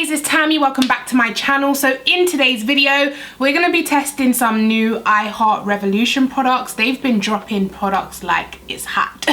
guys, it's Tammy. Welcome back to my channel. So in today's video, we're going to be testing some new I Heart Revolution products. They've been dropping products like it's hot.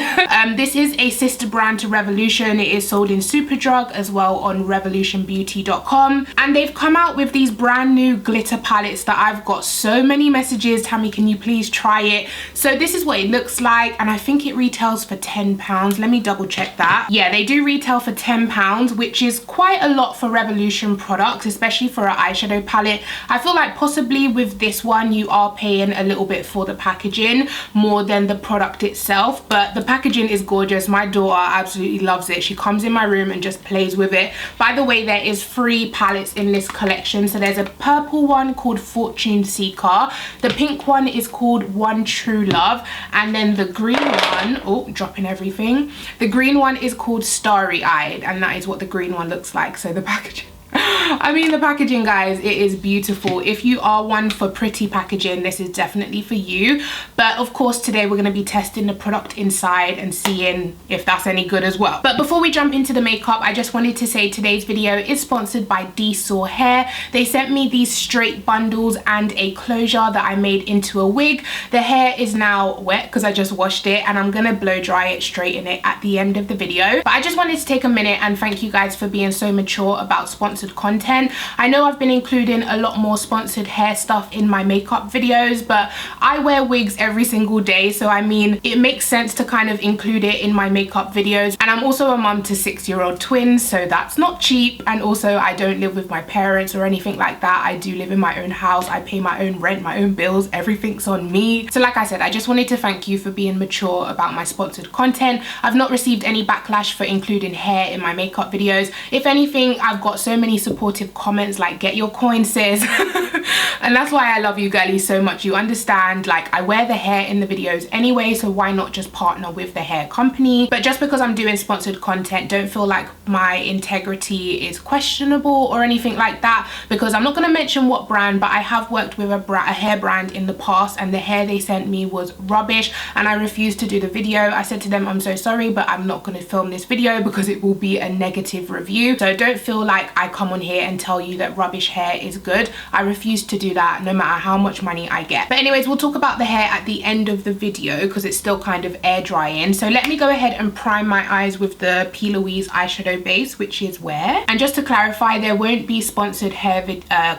This is a sister brand to Revolution. It is sold in Superdrug as well on revolutionbeauty.com. And they've come out with these brand new glitter palettes that I've got so many messages. Tammy, can you please try it? So this is what it looks like. And I think it retails for £10. Let me double check that. Yeah, they do retail for £10, which is quite a lot for Revolution products, especially for an eyeshadow palette. I feel like possibly with this one you are paying a little bit for the packaging more than the product itself, but the packaging is gorgeous. My daughter absolutely loves it. She comes in my room and just plays with it. By the way, there is 3 palettes in this collection. So there's a purple one called Fortune Seeker, the pink one is called One True Love, and then the green one, oh, dropping everything, the green one is called Starry Eyed, and that is what the green one looks like. So the packaging, I mean, the packaging, guys, it is beautiful. If you are one for pretty packaging, this is definitely for you. But of course, today we're going to be testing the product inside and seeing if that's any good as well. But before we jump into the makeup, I just wanted to say today's video is sponsored by Dsoar hair. They sent me these straight bundles and a closure that I made into a wig. The hair is now wet because I just washed it, and I'm going to blow dry it, straighten it at the end of the video. But I just wanted to take a minute and thank you guys for being so mature about sponsored content. I know I've been including a lot more sponsored hair stuff in my makeup videos, but I wear wigs every single day, so I mean it makes sense to kind of include it in my makeup videos. And I'm also a mum to 6-year-old twins, so that's not cheap. And also I don't live with my parents or anything like that. I do live in my own house. I pay my own rent, my own bills, everything's on me. So like I said, I just wanted to thank you for being mature about my sponsored content. I've not received any backlash for including hair in my makeup videos. If anything, I've got so many supportive comments like get your coin, sis. And that's why I love you girlies so much. You understand, like, I wear the hair in the videos anyway, so why not just partner with the hair company? But just because I'm doing sponsored content, don't feel like my integrity is questionable or anything like that, because I'm not going to mention what brand, but I have worked with a hair brand in the past, and the hair they sent me was rubbish, and I refused to do the video. I said to them, I'm so sorry, but I'm not going to film this video because it will be a negative review. So don't feel like I come on here and tell you that rubbish hair is good. I refuse to do that no matter how much money I get. But anyways, we'll talk about the hair at the end of the video because it's still kind of air drying. So let me go ahead and prime my eyes with the P. Louise eyeshadow base, which is where. And just to clarify, there won't be sponsored hair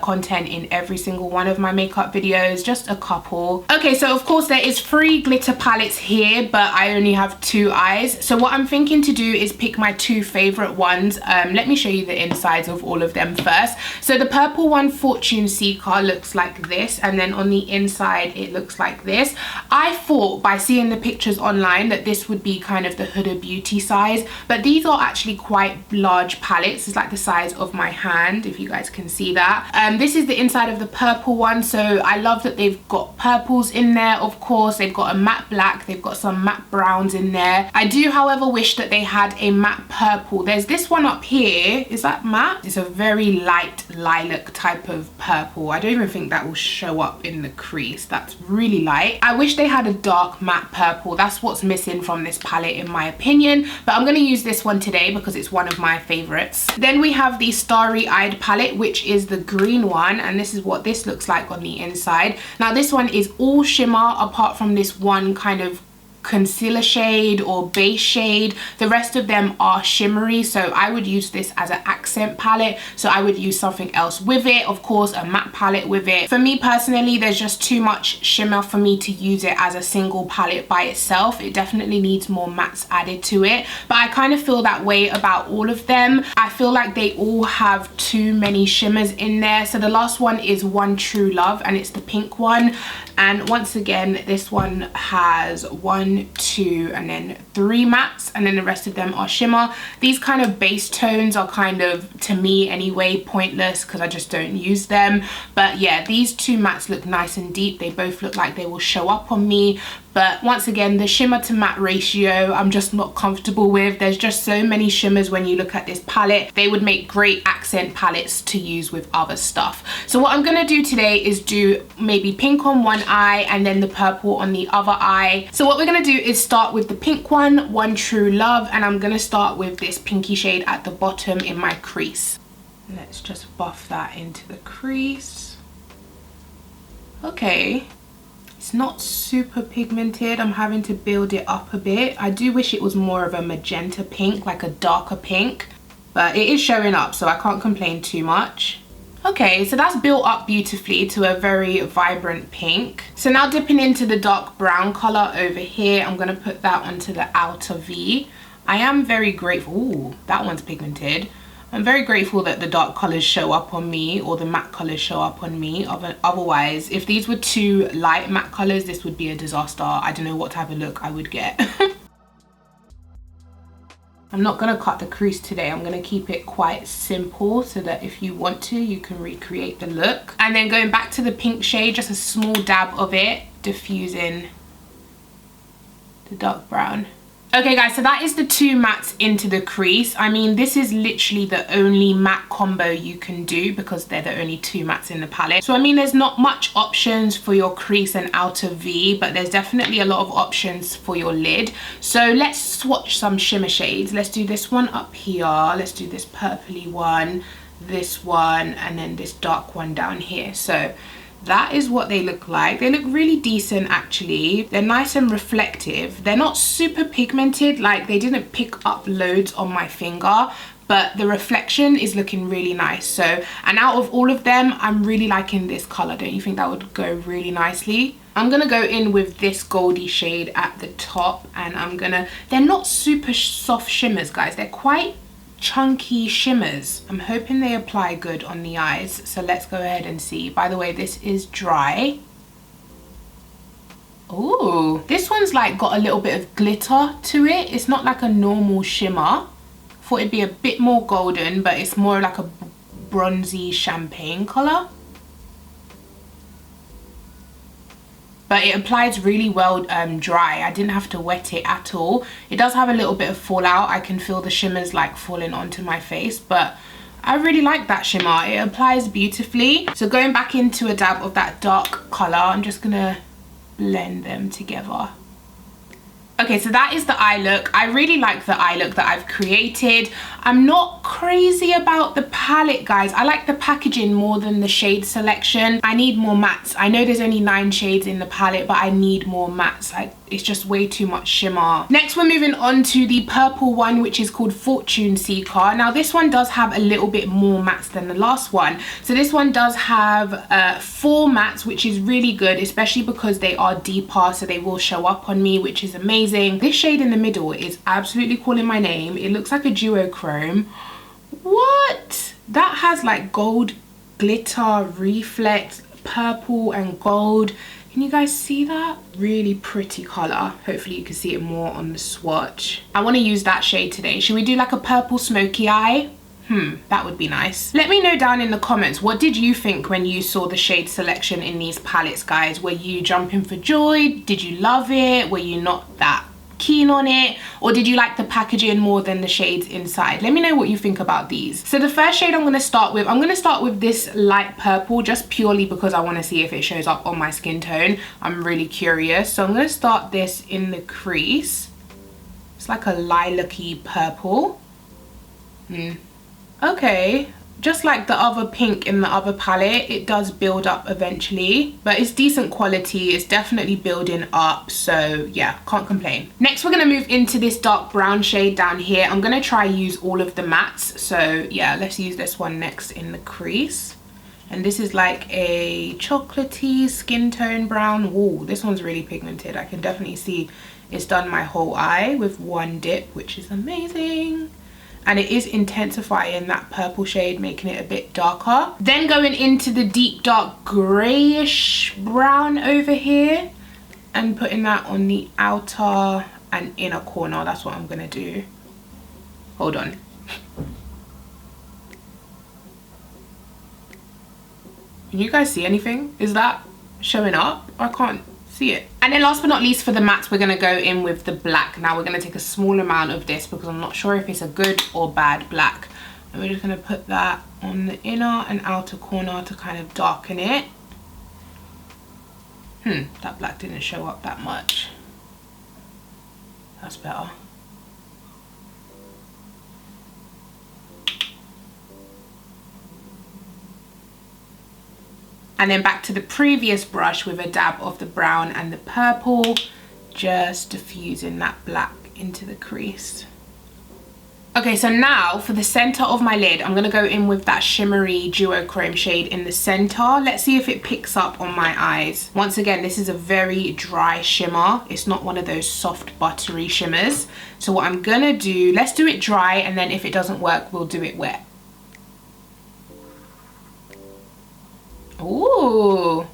content in every single one of my makeup videos, just a couple. Okay, so of course there is 3 glitter palettes here, but I only have 2 eyes. So what I'm thinking to do is pick my 2 favorite ones. Let me show you the insides of all of them first. So the purple one, Fortune Seeker, looks like this, and then on the inside it looks like this. I thought by seeing the pictures online that this would be kind of the Huda Beauty size, but these are actually quite large palettes. It's like the size of my hand, if you guys can see that. This is the inside of the purple one, so I love that they've got purples in there. Of course, they've got a matte black, they've got some matte browns in there. I do, however, wish that they had a matte purple. There's this one up here. Is that matte? It's a very light lilac type of purple. I don't even think that will show up in the crease. That's really light. I wish they had a dark matte purple. That's what's missing from this palette in my opinion, but I'm going to use this one today because it's one of my favorites. Then we have the Starry Eyed palette, which is the green one, and this is what this looks like on the inside. Now this one is all shimmer apart from this one kind of concealer shade or base shade. The rest of them are shimmery, so I would use this as an accent palette. So I would use something else with it, of course a matte palette with it. For me personally, there's just too much shimmer for me to use it as a single palette by itself. It definitely needs more mattes added to it, but I kind of feel that way about all of them. I feel like they all have too many shimmers in there. So the last one is One True Love, and it's the pink one. And once again, this one has 1, 2, and then 3 mattes, and then the rest of them are shimmer. These kind of base tones are kind of, to me anyway, pointless because I just don't use them. But yeah, these 2 mattes look nice and deep. They both look like they will show up on me. But once again, the shimmer to matte ratio I'm just not comfortable with. There's just so many shimmers when you look at this palette. They would make great accent palettes to use with other stuff. So what I'm gonna do today is do maybe pink on one eye and then the purple on the other eye. So what we're gonna do is start with the pink one, One True Love, and I'm gonna start with this pinky shade at the bottom in my crease. Let's just buff that into the crease. Okay, it's not super pigmented. I'm having to build it up a bit. I do wish it was more of a magenta pink, like a darker pink, but it is showing up, so I can't complain too much. Okay, so that's built up beautifully to a very vibrant pink. So now dipping into the dark brown color over here, I'm gonna put that onto the outer V. I am very grateful. Ooh, that one's pigmented. I'm very grateful that the dark colors show up on me, or the matte colors show up on me. Otherwise, if these were too light matte colors, this would be a disaster. I don't know what type of look I would get. I'm not gonna cut the crease today. I'm gonna keep it quite simple so that if you want to, you can recreate the look. And then going back to the pink shade, just a small dab of it, diffusing the dark brown. Okay guys, so that is the two mattes into the crease. I mean, this is literally the only matte combo you can do because they're the only two mattes in the palette. So I mean, there's not much options for your crease and outer V, but there's definitely a lot of options for your lid. So let's swatch some shimmer shades. Let's do this one up here. Let's do this purpley one, this one, and then this dark one down here. So that is what they look like. They look really decent actually. They're nice and reflective. They're not super pigmented, like they didn't pick up loads on my finger, but the reflection is looking really nice. So, and out of all of them, I'm really liking this color. Don't you think that would go really nicely? I'm gonna go in with this goldy shade at the top, and they're not super soft shimmers, guys. They're quite chunky shimmers. I'm hoping they apply good on the eyes, so let's go ahead and see. By the way, this is dry. Ooh, this one's like got a little bit of glitter to it. It's not like a normal shimmer. Thought it'd be a bit more golden, but it's more like a bronzy champagne color. But it applies really well dry. I didn't have to wet it at all. It does have a little bit of fallout. I can feel the shimmers like falling onto my face, but I really like that shimmer. It applies beautifully. So going back into a dab of that dark color, I'm just gonna blend them together. Okay, so that is the eye look. I really like the eye look that I've created. I'm not crazy about the palette, guys. I like the packaging more than the shade selection. I need more mattes. I know there's only 9 shades in the palette, but I need more mattes. It's just way too much shimmer. Next, we're moving on to the purple one, which is called Fortune Seeker. Now, this one does have a little bit more mattes than the last one. So this one does have 4 mattes, which is really good, especially because they are deeper, so they will show up on me, which is amazing. This shade in the middle is absolutely calling my name. It looks like a duochrome. What? That has like gold glitter reflex, purple and gold. Can you guys see that? Really pretty color. Hopefully you can see it more on the swatch. I want to use that shade today. Should we do like a purple smoky eye? That would be nice. Let me know down in the comments, what did you think when you saw the shade selection in these palettes, guys? Were you jumping for joy? Did you love it? Were you not that keen on it, or did you like the packaging more than the shades inside? Let me know what you think about these. So the first shade I'm going to start with this light purple, just purely because I want to see if it shows up on my skin tone. I'm really curious. So I'm going to start this in the crease. It's like a lilac-y purple. Okay, just like the other pink in the other palette, it does build up eventually, but it's decent quality. It's definitely building up, so yeah, can't complain. Next, we're gonna move into this dark brown shade down here. I'm gonna try use all of the mattes, so yeah, let's use this one next in the crease. And this is like a chocolatey skin tone brown. Ooh, this one's really pigmented. I can definitely see it's done my whole eye with one dip, which is amazing. And it is intensifying that purple shade, making it a bit darker. Then going into the deep dark grayish brown over here and putting that on the outer and inner corner. That's what I'm gonna do. Hold on. Can you guys see anything? Is that showing up? I can't see it. And then last but not least, for the mattes, we're gonna go in with the black. Now we're gonna take a small amount of this because I'm not sure if it's a good or bad black. And we're just gonna put that on the inner and outer corner to kind of darken it. That black didn't show up that much. That's better. And then back to the previous brush with a dab of the brown and the purple, just diffusing that black into the crease. Okay, so now for the center of my lid, I'm gonna go in with that shimmery duochrome shade in the center. Let's see if it picks up on my eyes. Once again, this is a very dry shimmer. It's not one of those soft buttery shimmers. So what I'm gonna do, let's do it dry, and then if it doesn't work, we'll do it wet. Ooh.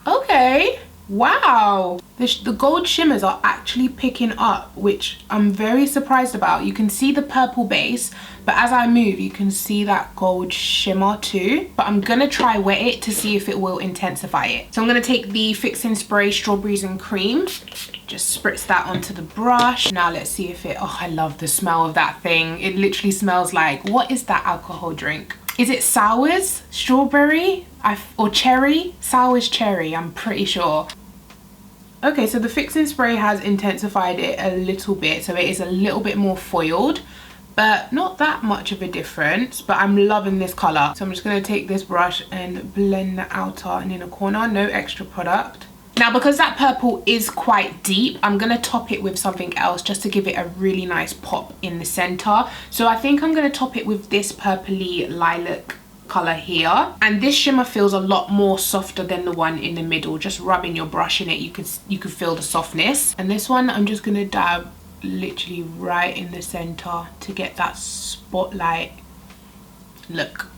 Okay. Wow. The gold shimmers are actually picking up, which I'm very surprised about. You can see the purple base, but as I move, you can see that gold shimmer too. But I'm gonna try wet it to see if it will intensify it. So I'm gonna take the fixing spray Strawberries and Cream, just spritz that onto the brush. Now let's see if it, oh, I love the smell of that thing. It literally smells like, what is that alcohol drink? Is it sours? Strawberry? Or cherry? Sours cherry, I'm pretty sure. Okay, so the fixing spray has intensified it a little bit, so it is a little bit more foiled, but not that much of a difference. But I'm loving this color, so I'm just going to take this brush and blend the outer and inner corner. No extra product. Now, because that purple is quite deep, I'm going to top it with something else just to give it a really nice pop in the center. So I think I'm going to top it with this purpley lilac color here, and this shimmer feels a lot more softer than the one in the middle. Just rubbing your brush in it, you could feel the softness. And this one, I'm just gonna dab literally right in the center to get that spotlight look.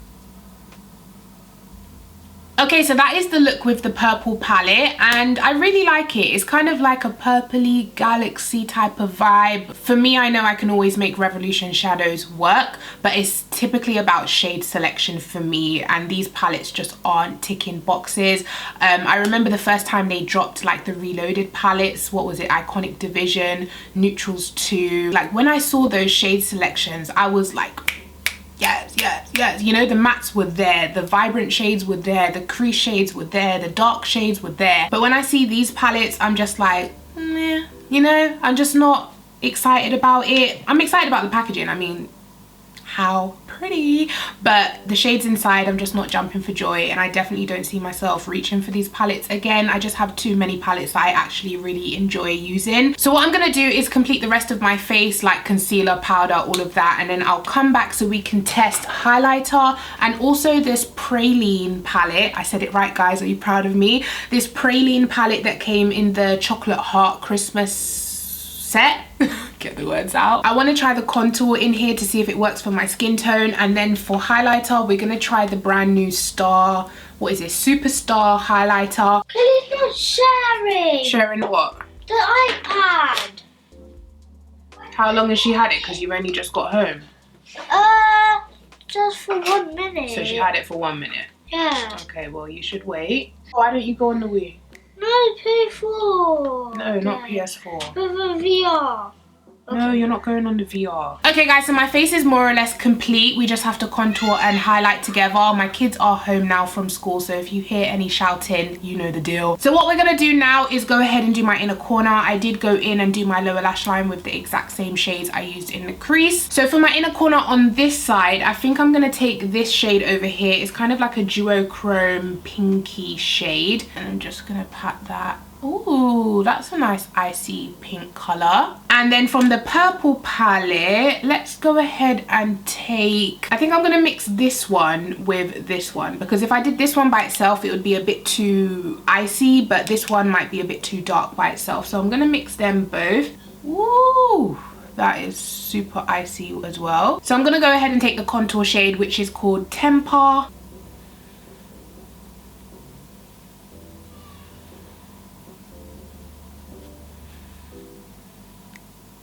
Okay, so that is the look with the purple palette, and I really like it. It's kind of like a purpley galaxy type of vibe. For me, I know I can always make Revolution shadows work, but it's typically about shade selection for me, and these palettes just aren't ticking boxes. I remember the first time they dropped like the Reloaded palettes, what was it, Iconic Division, Neutrals 2. Like when I saw those shade selections, I was like, yes, yes, yes. You know, the mattes were there, the vibrant shades were there, the crease shades were there, the dark shades were there. But when I see these palettes, I'm just like, meh, you know, I'm just not excited about it. I'm excited about the packaging. I mean, how pretty, but the shades inside, I'm just not jumping for joy, and I definitely don't see myself reaching for these palettes again. I just have too many palettes that I actually really enjoy using. So what I'm gonna do is complete the rest of my face, like concealer, powder, all of that, and then I'll come back so we can test highlighter and also this Praline palette. I said it right, guys, are you proud of me? This Praline palette that came in the chocolate heart Christmas set. Get the words out. I want to try the contour in here to see if it works for my skin tone, and then for highlighter we're going to try the brand new Star, what is it, Superstar highlighter. Please not sharing. Sharing what? The iPad. How long has she had it? Because you've only just got home. Just for 1 minute. So she had it for 1 minute? Yeah. Okay, well you should wait. Why don't you go on the Wii? No, PS4. No, not PS4. With a VR. Okay. No, you're not going on the VR. Okay guys, so my face is more or less complete. We just have to contour and highlight together. My kids are home now from school, so if you hear any shouting, you know the deal. So what we're gonna do now is go ahead and do my inner corner. I did go in and do my lower lash line with the exact same shades I used in the crease. So for my inner corner on this side, I think I'm gonna take this shade over here. It's kind of like a duochrome pinky shade, and I'm just gonna pat that. Ooh, that's a nice icy pink color. And then from the purple palette, let's go ahead and take, I think I'm gonna mix this one with this one, because if I did this one by itself, it would be a bit too icy, but this one might be a bit too dark by itself. So I'm gonna mix them both. Ooh, that is super icy as well. So I'm gonna go ahead and take the contour shade, which is called Temper.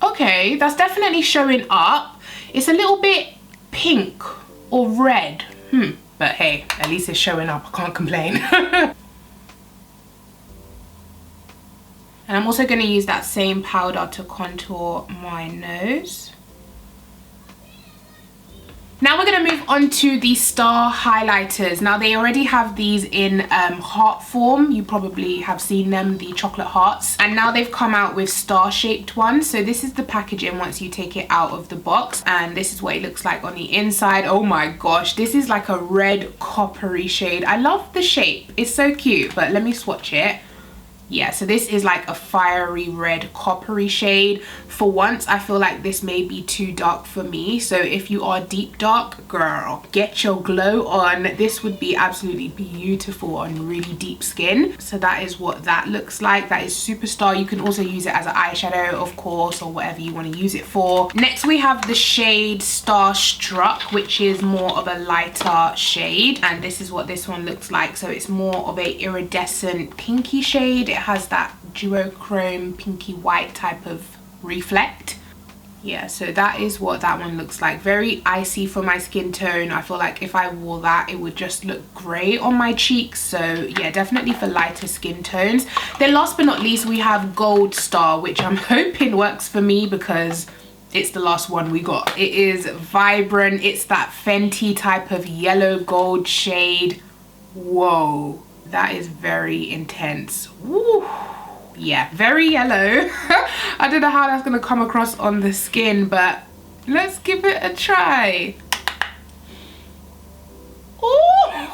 Okay, that's definitely showing up. It's a little bit pink or red. But hey, at least it's showing up. I can't complain. And I'm also going to use that same powder to contour my nose. Now we're going to move on to the star highlighters. Now they already have these in heart form. You probably have seen them, the chocolate hearts. And now they've come out with star shaped ones. So this is the packaging once you take it out of the box. And this is what it looks like on the inside. Oh my gosh, this is like a red coppery shade. I love the shape. It's so cute, but let me swatch it. Yeah, so this is like a fiery red coppery shade. For once, I feel like this may be too dark for me. So if you are deep dark, girl, get your glow on. This would be absolutely beautiful on really deep skin. So that is what that looks like. That is Superstar. You can also use it as an eyeshadow, of course, or whatever you want to use it for. Next, we have the shade Starstruck, which is more of a lighter shade. And this is what this one looks like. So it's more of a iridescent pinky shade. It has that duochrome pinky white type of reflect. Yeah, so that is what that one looks like. Very icy for my skin tone. I feel like if I wore that, it would just look grey on my cheeks. So yeah, definitely for lighter skin tones. Then last but not least, we have Gold Star, which I'm hoping works for me because it's the last one we got. It is vibrant. It's that Fenty type of yellow gold shade. Whoa, that is very intense. Woo. Yeah, very yellow. I don't know how that's gonna come across on the skin, but let's give it a try. Ooh.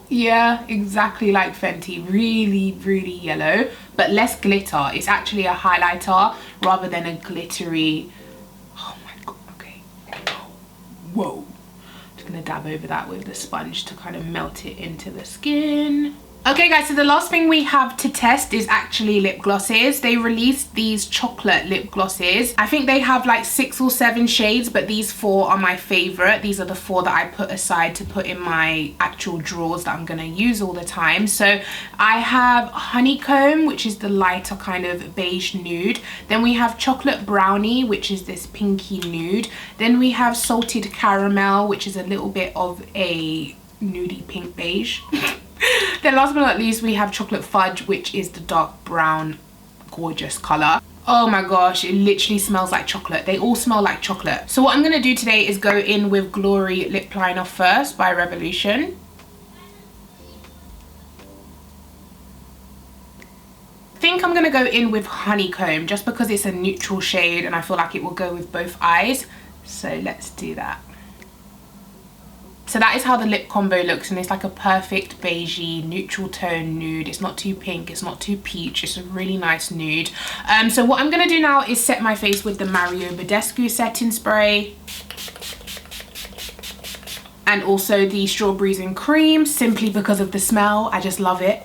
Yeah, exactly like Fenty. Really, really yellow, but less glitter. It's actually a highlighter rather than a glittery. Oh my god, okay. Whoa. Just gonna dab over that with the sponge to kind of melt it into the skin. Okay guys, so the last thing we have to test is actually lip glosses. They released these chocolate lip glosses. I think they have like 6 or 7 shades, but these 4 are my favorite. These are the 4 that I put aside to put in my actual drawers that I'm gonna use all the time. So I have Honeycomb, which is the lighter kind of beige nude. Then we have Chocolate Brownie, which is this pinky nude. Then we have Salted Caramel, which is a little bit of a nudie pink beige. Then last but not least, we have Chocolate Fudge, which is the dark brown, gorgeous color. Oh my gosh, it literally smells like chocolate. They all smell like chocolate. So what I'm gonna do today is go in with Glory Lip Liner first by Revolution. I think I'm gonna go in with Honeycomb just because it's a neutral shade and I feel like it will go with both eyes. So let's do that. So that is how the lip combo looks, and it's like a perfect beigey neutral tone nude. It's not too pink, it's not too peach, it's a really nice nude. So what I'm gonna do now is set my face with the Mario Badescu setting spray. And also the Strawberries and Cream, simply because of the smell. I just love it.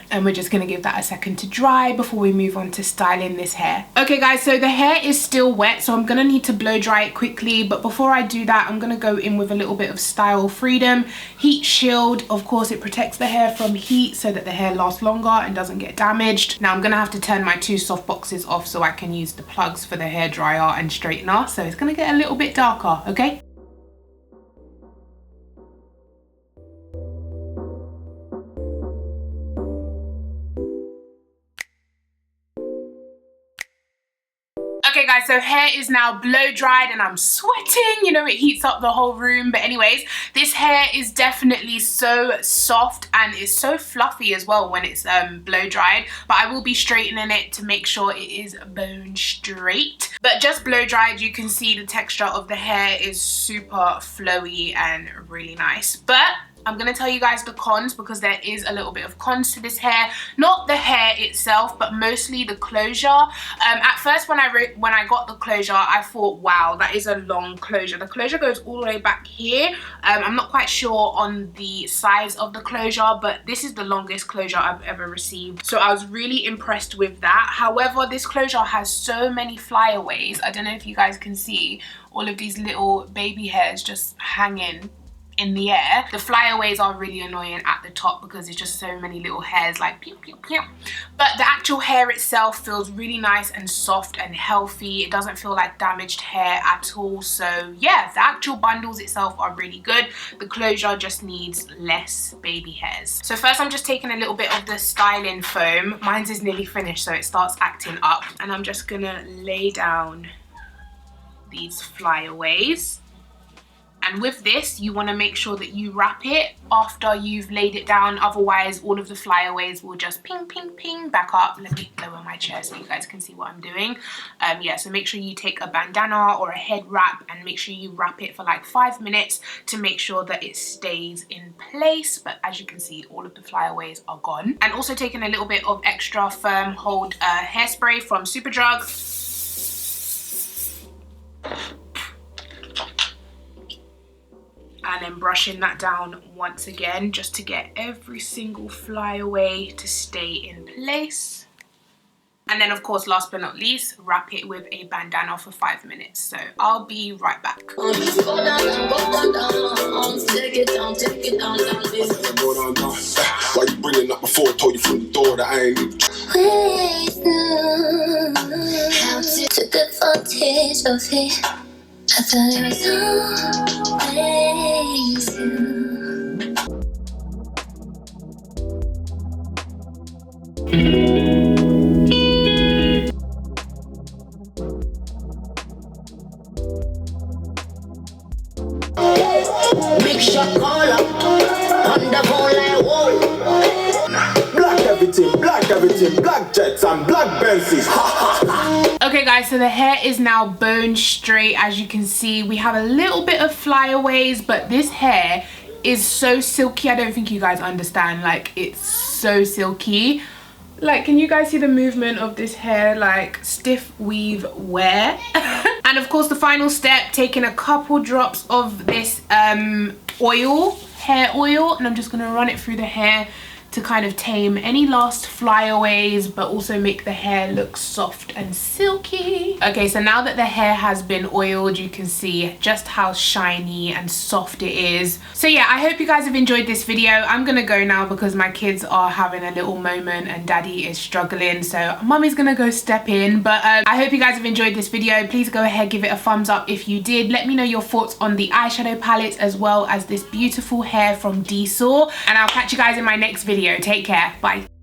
And we're just gonna give that a second to dry before we move on to styling this hair. Okay guys, so the hair is still wet, so I'm gonna need to blow dry it quickly, but before I do that, I'm gonna go in with a little bit of Style Freedom Heat Shield. Of course, it protects the hair from heat so that the hair lasts longer and doesn't get damaged. Now I'm gonna have to turn my 2 soft boxes off so I can use the plugs for the hair dryer and straightener, so it's gonna get a little bit darker, okay? Okay guys, so hair is now blow dried and I'm sweating. You know, it heats up the whole room. But anyways, this hair is definitely so soft and it's so fluffy as well when it's blow dried. But I will be straightening it to make sure it is bone straight. But just blow dried, you can see the texture of the hair is super flowy and really nice. But I'm gonna tell you guys the cons because there is a little bit of cons to this hair. Not the hair itself, but mostly the closure. At first when I got the closure, I thought, wow, that is a long closure. The closure goes all the way back here. I'm not quite sure on the size of the closure, but this is the longest closure I've ever received. So I was really impressed with that. However, this closure has so many flyaways. I don't know if you guys can see all of these little baby hairs just hanging in the air. The flyaways are really annoying at the top because there's just so many little hairs like pew pew pew. But the actual hair itself feels really nice and soft and healthy. It doesn't feel like damaged hair at all. So yeah, the actual bundles itself are really good. The closure just needs less baby hairs. So first I'm just taking a little bit of the styling foam. Mine's is nearly finished, so it starts acting up, and I'm just gonna lay down these flyaways. And with this, you want to make sure that you wrap it after you've laid it down. Otherwise, all of the flyaways will just ping, ping, ping back up. Let me lower my chair so you guys can see what I'm doing. Yeah, so make sure you take a bandana or a head wrap and make sure you wrap it for like 5 minutes to make sure that it stays in place. But as you can see, all of the flyaways are gone. And also taking a little bit of extra firm hold hairspray from Superdrug. And then brushing that down once again just to get every single flyaway to stay in place. And then of course, last but not least, wrap it with a bandana for 5 minutes. So I'll be right back. Why you bringing up before I told you from the door that I ain't even took advantage of it. I thought it was always you. Big shot call up on the phone like whoa. Black everything, black jets and black Benzes. Okay guys, so the hair is now bone straight. As you can see, we have a little bit of flyaways, but this hair is so silky. I don't think you guys understand. Like, it's so silky. Like, can you guys see the movement of this hair? Like, stiff weave wear. And of course, the final step, taking a couple drops of this oil, hair oil, and I'm just gonna run it through the hair to kind of tame any last flyaways, but also make the hair look soft and silky. Okay, so now that the hair has been oiled, you can see just how shiny and soft it is. So yeah, I hope you guys have enjoyed this video. I'm gonna go now because my kids are having a little moment and daddy is struggling, so mummy's gonna go step in. But I hope you guys have enjoyed this video. Please go ahead, give it a thumbs up if you did. Let me know your thoughts on the eyeshadow palettes as well as this beautiful hair from Dsoar, and I'll catch you guys in my next video. Take care. Bye.